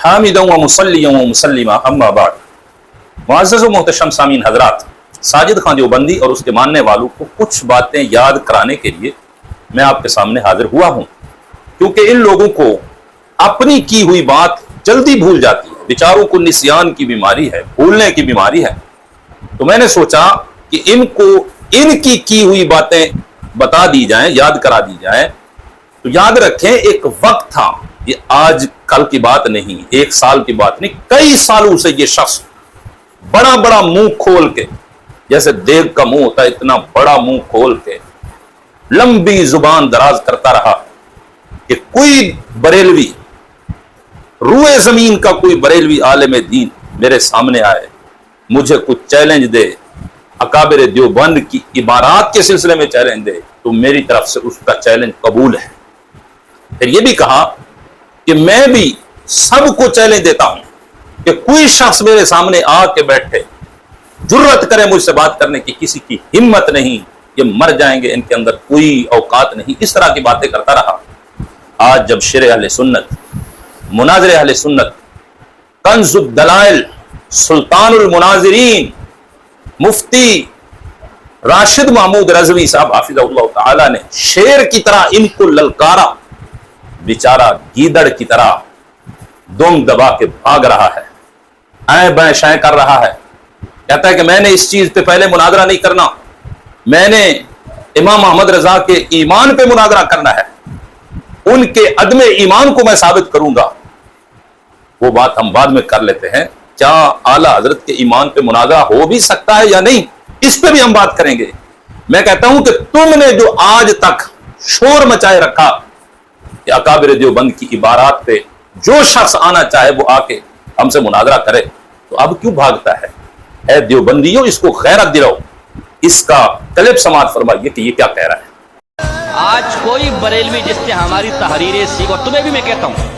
हामिदन व मुसल्लियन व मुसल्लिमा अम्मा बाद। मुअज़्ज़ज़ व मोहतरम सामीन हज़रात, साजिद खान देवबंदी और उसके मानने वालों को कुछ बातें याद कराने के लिए मैं आपके सामने हाजिर हुआ हूँ, क्योंकि इन लोगों को अपनी की हुई बात जल्दी भूल जाती है। बेचारों को निस्यान की बीमारी है, भूलने की बीमारी है। तो मैंने सोचा कि इनको इनकी की हुई बातें बता दी जाएं, याद करा दी जाएं। तो याद रखें, एक वक्त था, ये आज कल की बात नहीं, एक साल की बात नहीं, कई सालों से ये शख्स बड़ा बड़ा मुंह खोल के, जैसे देग का मुंह होता है, इतना बड़ा मुंह खोल के लंबी जुबान दराज करता रहा कि कोई बरेलवी, रूए जमीन का कोई बरेलवी आलिम दीन मेरे सामने आए, मुझे कुछ चैलेंज दे, अकाबिर देवबंद की इबारात के सिलसिले में चैलेंज दे, तो मेरी तरफ से उसका चैलेंज कबूल है। फिर यह भी कहा कि मैं भी सबको चैलेंज देता हूं कि कोई शख्स मेरे सामने आके बैठे, जुर्रत करे मुझसे बात करने की, किसी की हिम्मत नहीं, ये मर जाएंगे, इनके अंदर कोई औकात नहीं, इस तरह की बातें करता रहा। आज जब शेर अहले सुन्नत, मुनाज़िर अहले सुन्नत, कंज़ुद दलाइल, सुल्तानुल मुनाज़िरीन, मुफ्ती राशिद महमूद रज़वी साहब हाफिज़हुल्लाह ताला ने शेर की तरह इनको ललकारा, बेचारा गीदड़ की तरह दुम दबा के भाग रहा है, ऐ बैं शैं कर रहा है। कहता है कि मैंने इस चीज पे पहले मुनाजरा नहीं करना, मैंने इमाम अहमद रजा के ईमान पे मुनाजरा करना है, उनके अदम ईमान को मैं साबित करूंगा। वो बात हम बाद में कर लेते हैं, क्या आला हजरत के ईमान पे मुनाजरा हो भी सकता है या नहीं, इस पे भी हम बात करेंगे। मैं कहता हूं कि तुमने जो आज तक शोर मचाए रखा कि अकाबिर देवबंद की इबारात पे जो शख्स आना चाहे वो आके हमसे मुनाजरा करे, तो अब क्यों भागता है? ऐ देवबंदियों, इसको गैरत दिलाओ, इसका क्लिप समाप्त फरमाइए कि ये क्या कह रहा है। आज कोई बरेलवी जिससे हमारी तहरीरें सीख, और तुम्हें भी मैं कहता हूँ,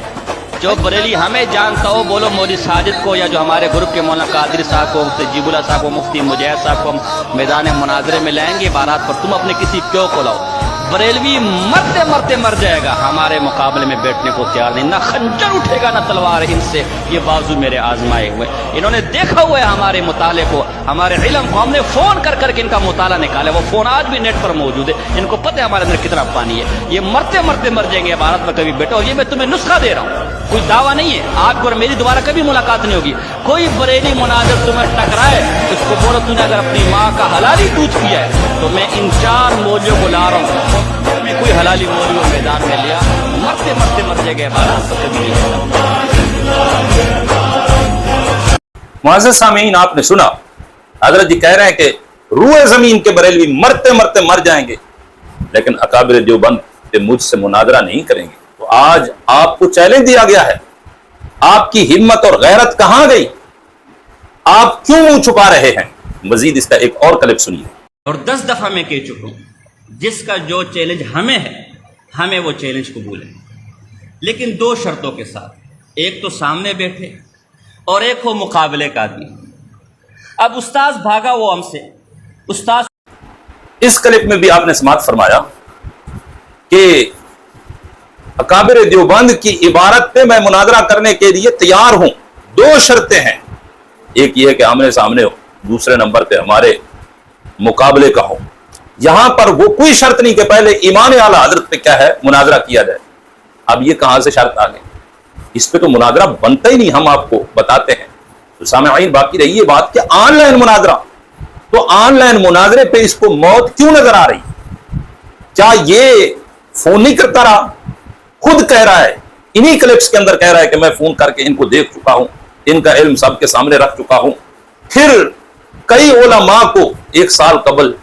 जो बरेली हमें जानता हो, बोलो मौलवी साजिद को या जो हमारे ग्रुप के मौलाना कादिर साहब को, मुफ्ती जीबुल्लाह साहब को, मुफ्ती मुजैद साहब को हम मैदान मुनाजरे में लाएंगे बारात पर, तुम अपने किसी क्यों को लाओ। बरेलवी मरते मरते मर जाएगा, हमारे मुकाबले में बैठने को तैयार नहीं, ना खंजर उठेगा ना तलवार इनसे, ये बाजू मेरे आजमाए हुए। इन्होंने देखा हुआ है हमारे मुताले को, हमारे इल्म को, हमने फोन कर करके इनका मुताला निकाला, वो फोन आज भी नेट पर मौजूद है, इनको पता है हमारे अंदर कितना पानी है। ये मरते मरते मर जाएंगे भारत में कभी बैठो, और ये मैं तुम्हें नुस्खा दे रहा हूँ, कोई दावा नहीं है। आपको और मेरी दोबारा कभी मुलाकात नहीं होगी। कोई बरेली मुनाज़िर तुम्हें टकराए, उसको बोलो तूने अगर अपनी माँ का हलाली दूध पिया है, तो मैं इन 4 मौलियों को ला रहा हूँ, मैं कोई हलाली मौलियों मैदान में लिया, मरते मरते मर जाएंगे भारत में कभी नहीं। मुअज़्ज़ज़ सामीन, आपने सुना हज़रत जी कह रहे हैं कि रूए जमीन के बरेलवी मरते मरते मर जाएंगे, लेकिन अकाबिर देवबंद से मुझसे मुनाजरा नहीं करेंगे। तो आज आपको चैलेंज दिया गया है, आपकी हिम्मत और गैरत कहां गई? आप क्यों मुंह छुपा रहे हैं? मजीद इसका एक और क्लिप सुनिए। और 10 दफा मैं कह चुका हूं, जिसका जो चैलेंज हमें है, हमें वो चैलेंज कबूल है, लेकिन 2 शर्तों के साथ। एक तो सामने बैठे और एक हो मुकाबले का आदमी। अब उस्ताद भागा वो हमसे, उस्ताद। इस क्लिप में भी आपने समाअत फरमाया कि अकाबिर देवबंद की इबारत पे मैं मुनाजरा करने के लिए तैयार हूं, 2 शर्तें हैं, एक ये है कि आमने सामने हो, दूसरे नंबर पे हमारे मुकाबले का हो। यहां पर वो कोई शर्त नहीं कि पहले ईमान आला हजरत पे क्या है मुनाजरा किया जाए। अब ये कहां से शर्त आ गई? इस पे तो मुनाजरा बनता ही नहीं, हम आपको बताते हैं। तो सामईन, बाकी रही ये बात कि ऑनलाइन मुनाजरा, तो ऑनलाइन मुनाजरे पे इसको मौत क्यों नजर आ रही? क्या ये फोन नहीं करता रहा? खुद कह रहा है, इन्हीं क्लिप्स के अंदर कह रहा है कि मैं फोन करके इनको देख चुका हूं, इनका इल्म सबके सामने रख चुका हूं। फिर कई उलमा को 1 साल कबल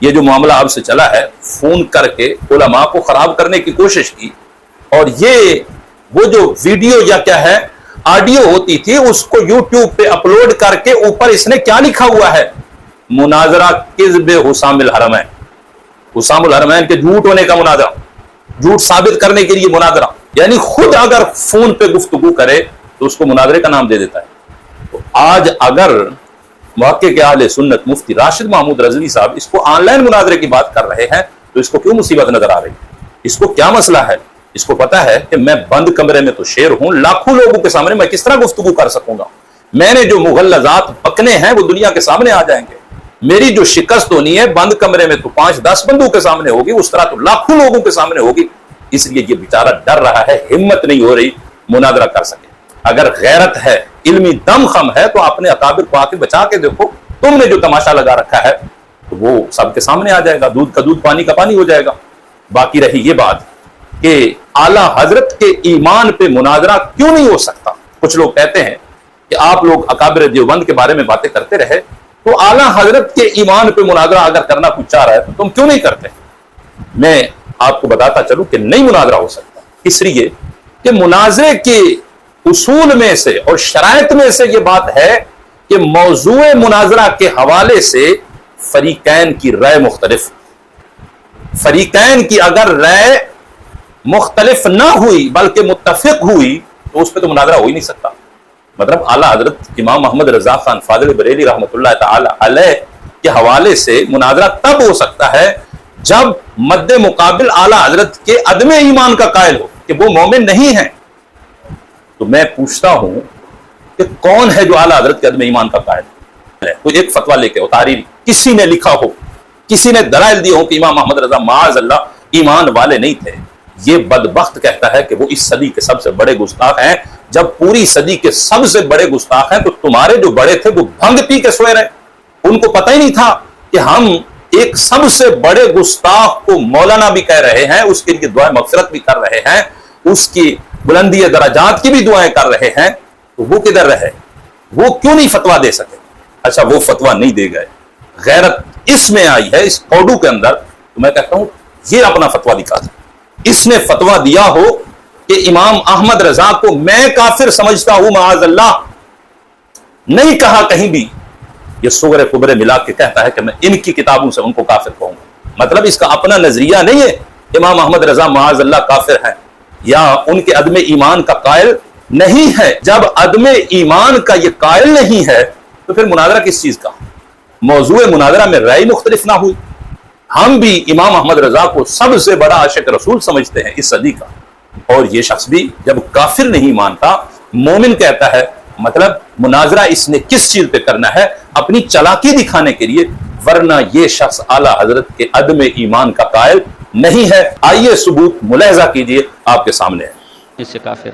ये जो मामला अब से चला है, फोन करके उलमा को खराब करने की कोशिश की, और ये वो जो वीडियो या क्या है ऑडियो होती थी, उसको यूट्यूब पे अपलोड करके ऊपर इसने क्या लिखा हुआ है, मुनाजरा किज़्ब हुसामुल हरमैन, हुसामुल हरमैन के झूठ होने का मुनाजरा, झूठ साबित करने के लिए मुनाजरा। यानी खुद अगर फोन पे गुफ्तगू करे तो उसको मुनाजरे का नाम दे देता है। तो आज अगर मुहक्किक के आले सुन्नत मुफ्ती राशिद महमूद रज़वी साहब इसको ऑनलाइन मुनाजरे की बात कर रहे हैं, तो इसको क्यों मुसीबत नजर आ रही है? इसको क्या मसला है? اس کو پتا ہے کہ میں بند کمرے میں تو شیر ہوں، لاکھوں لوگوں کے سامنے میں کس طرح گفتگو کر سکوں گا؟ میں نے جو مغلظات پکنے ہیں وہ دنیا کے سامنے آ جائیں گے۔ میری جو شکست ہونی ہے بند کمرے میں تو 5-10 بندوں کے سامنے ہوگی، اس طرح تو لاکھوں لوگوں کے سامنے ہوگی۔ اس لیے یہ بیچارہ ڈر رہا ہے، ہمت نہیں ہو رہی مناظرہ کر سکے۔ اگر غیرت ہے، علمی دم خم ہے، تو اپنے اکابر کو آ کے بچا کے دیکھو۔ تم نے جو تماشا لگا رکھا ہے تو وہ سب کے سامنے آ جائے گا، دودھ کا دودھ پانی کا پانی ہو جائے گا۔ باقی رہی یہ بات کہ اعلیٰ حضرت کے ایمان پہ مناظرہ کیوں نہیں ہو سکتا؟ کچھ لوگ کہتے ہیں کہ آپ لوگ اکابر دیوبند کے بارے میں باتیں کرتے رہے، تو اعلیٰ حضرت کے ایمان پہ مناظرہ اگر کرنا کچھ چاہ رہا ہے تو تم کیوں نہیں کرتے؟ میں آپ کو بتاتا چلوں کہ نہیں مناظرہ ہو سکتا، اس لیے کہ مناظرے کے اصول میں سے اور شرائط میں سے یہ بات ہے کہ موضوع مناظرہ کے حوالے سے فریقین کی رائے مختلف، فریقین کی اگر رائے مختلف نہ ہوئی بلکہ متفق ہوئی تو اس پہ تو مناظرہ ہو ہی نہیں سکتا۔ مطلب اعلیٰ حضرت امام محمد رضا خان فاضل بریلوی رحمۃ اللہ تعالی علیہ کے حوالے سے مناظرہ تب ہو سکتا ہے جب مد مقابل اعلیٰ حضرت کے عدم ایمان کا قائل ہو کہ وہ مومن نہیں ہیں۔ تو میں پوچھتا ہوں کہ کون ہے جو اعلیٰ حضرت کے عدم ایمان کا قائل ہے؟ کوئی ایک فتویٰ لے کے اتاری کسی نے لکھا ہو، کسی نے دلائل دی ہو کہ امام محمد رضا معاذ اللہ ایمان والے نہیں تھے۔ یہ بدبخت کہتا ہے کہ وہ اس صدی کے سب سے بڑے گستاخ ہیں۔ جب پوری صدی کے سب سے بڑے گستاخ ہیں تو تمہارے جو بڑے تھے وہ بھنگ پی کے سوئے رہے، ان کو پتہ ہی نہیں تھا کہ ہم ایک سب سے بڑے گستاخ کو مولانا بھی کہہ رہے ہیں، اس کے لیے دعائیں مغفرت بھی کر رہے ہیں، اس کی بلندی درجات کی بھی دعائیں کر رہے ہیں، تو وہ کدھر رہے؟ وہ کیوں نہیں فتویٰ دے سکے؟ اچھا وہ فتویٰ نہیں دے گئے، غیرت اس میں آئی ہے اس کوڈو کے اندر، تو میں کہتا ہوں یہ اپنا فتویٰ دکھا دیں۔ اس نے فتویٰ دیا ہو کہ امام احمد رضا کو میں کافر سمجھتا ہوں معاذ اللہ، نہیں کہا کہیں بھی، یہ صغرے کبرے ملا کے کہتا ہے کہ میں ان کی کتابوں سے ان کو کافر کہوں گا۔ مطلب اس کا اپنا نظریہ نہیں ہے امام احمد رضا معاذ اللہ کافر ہیں یا ان کے عدم ایمان کا قائل نہیں ہے۔ جب عدم ایمان کا یہ قائل نہیں ہے تو پھر مناظرہ کس چیز کا؟ موضوع مناظرہ میں رائے مختلف نہ ہوئی۔ ہم بھی امام احمد رضا کو سب سے بڑا عاشق رسول سمجھتے ہیں اس صدی کا، اور یہ شخص بھی جب کافر نہیں مانتا مومن کہتا ہے، مطلب مناظرہ اس نے کس چیز پہ کرنا ہے؟ اپنی چلاکی دکھانے کے لیے، ورنہ یہ شخص اعلیٰ حضرت کے عدم ایمان کا قائل نہیں ہے۔ آئیے ثبوت ملاحظہ کیجئے، آپ کے سامنے ہے۔ اس سے کافر،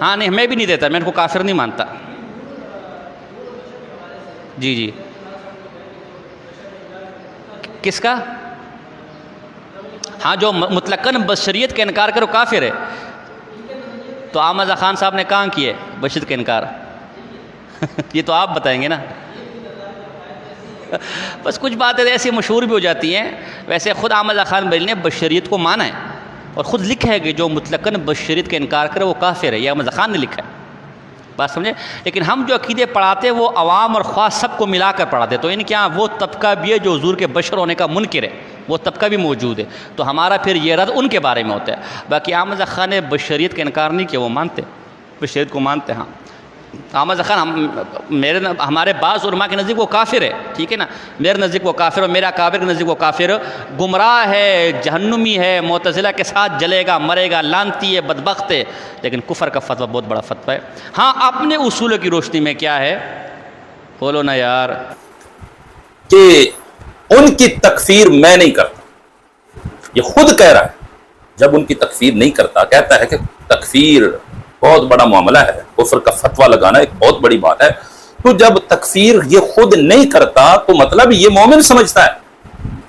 ہاں نہیں میں بھی نہیں دیتا، میں ان کو کافر نہیں مانتا۔ جی جی کس کا؟ ہاں جو مطلقاً بشریت کا انکار کرو کافر ہے۔ تو احمد خان صاحب نے کہاں کیے بشریت کا انکار؟ یہ تو آپ بتائیں گے نا۔ بس کچھ باتیں ایسی مشہور بھی ہو جاتی ہیں۔ ویسے خود احمد خان بریلوی نے بشریت کو مانا ہے اور خود لکھا ہے کہ جو مطلقاً بشریت کا انکار کرے وہ کافر ہے، یہ احمد خان نے لکھا ہے، بات سمجھے۔ لیکن ہم جو عقیدے پڑھاتے ہیں وہ عوام اور خواص سب کو ملا کر پڑھاتے ہیں، تو ان کے یہاں وہ طبقہ بھی ہے جو حضور کے بشر ہونے کا منکر ہے، وہ طبقہ بھی موجود ہے، تو ہمارا پھر یہ رد ان کے بارے میں ہوتا ہے۔ باقی احمد خان نے بشریت کا انکار نہیں کیا، وہ مانتے بشریت کو مانتے۔ ہاں احمد خان ہمارے بعض علماء کے نزدیک وہ کافر ہے، ٹھیک ہے نا، میرے نزدیک وہ کافر، اور میرا اکابر کے نزدیک وہ کافر گمراہ ہے، جہنمی ہے، معتزلہ کے ساتھ جلے گا، مرے گا، لعنتی ہے، بدبخت ہے۔ لیکن کفر کا فتویٰ بہت بڑا فتویٰ ہے۔ ہاں اپنے اصول کی روشنی میں کیا ہے بولو نا یار، کہ ان کی تکفیر میں نہیں کرتا، یہ خود کہہ رہا ہے۔ جب ان کی تکفیر نہیں کرتا، کہتا ہے کہ تکفیر بہت بڑا معاملہ ہے، کفر کا فتویٰ لگانا ایک بہت بڑی بات ہے، تو جب تکفیر یہ خود نہیں کرتا تو مطلب یہ مومن سمجھتا ہے۔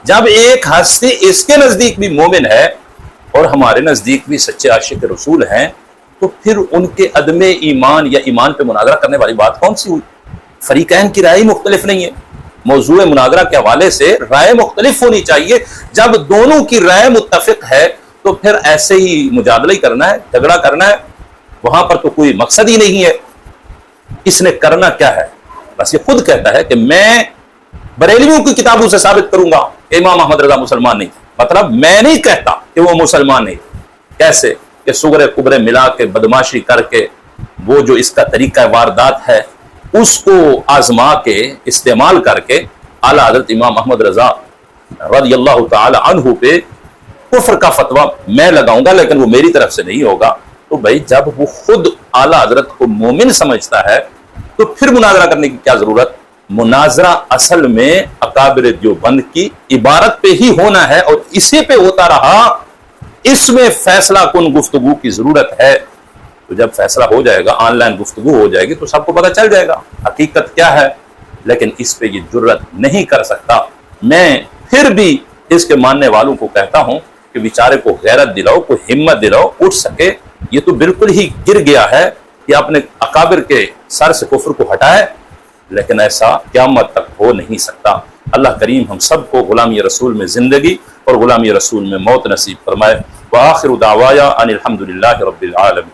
جب ایک ہستی اس کے نزدیک بھی مومن ہے اور ہمارے نزدیک بھی سچے عاشق رسول ہیں، تو پھر ان کے عدم ایمان یا ایمان پہ مناظرہ کرنے والی بات کون سی ہوئی؟ فریقین کی رائے مختلف نہیں ہے، موضوع مناظرہ کے حوالے سے رائے مختلف ہونی چاہیے۔ جب دونوں کی رائے متفق ہے تو پھر ایسے ہی مجادلہ ہی کرنا ہے، جھگڑا کرنا ہے، وہاں پر تو کوئی مقصد ہی نہیں ہے۔ اس نے کرنا کیا ہے؟ بس یہ خود کہتا ہے کہ میں بریلویوں کی کتابوں سے ثابت کروں گا کہ امام احمد رضا مسلمان نہیں تھے۔ مطلب میں نہیں کہتا کہ وہ مسلمان نہیں تھے۔ کیسے کہ صغرے کبرے ملا کے بدماشی کر کے، وہ جو اس کا طریقہ واردات ہے اس کو آزما کے استعمال کر کے اعلیٰ حضرت امام احمد رضا رضی اللہ تعالی عنہ پہ कुफ्र का फतवा मैं लगाऊंगा लेकिन वो मेरी तरफ से नहीं होगा। तो भाई जब वो खुद आला हजरत को मोमिन समझता है तो फिर मुनाजरा करने की क्या जरूरत। मुनाजरा असल में अकाबिर देवबंद की इबारत पे ही होना है और इसी पे होता रहा, इसमें फैसला कुन गुफ्तगू की जरूरत है। तो जब फैसला हो जाएगा, ऑनलाइन गुफ्तगू हो जाएगी तो सबको पता चल जाएगा हकीकत क्या है। लेकिन इस पे ये जुर्रत नहीं कर सकता। मैं फिर भी इसके मानने वालों को कहता हूं कि बेचारे को गैरत दिलाओ, कोई हिम्मत दिलाओ, उठ सके। ये तो बिल्कुल ही गिर गया है कि अपने अकाबिर के सर से कुफ्र को हटाए, लेकिन ऐसा क़यामत तक हो नहीं सकता। अल्लाह करीम हम सबको गुलामी रसूल में जिंदगी और गुलामी रसूल में मौत नसीब फरमाए। व आखिर दावाया अनिल हम्दुलिल्लाहि रब्बिल आलमीन।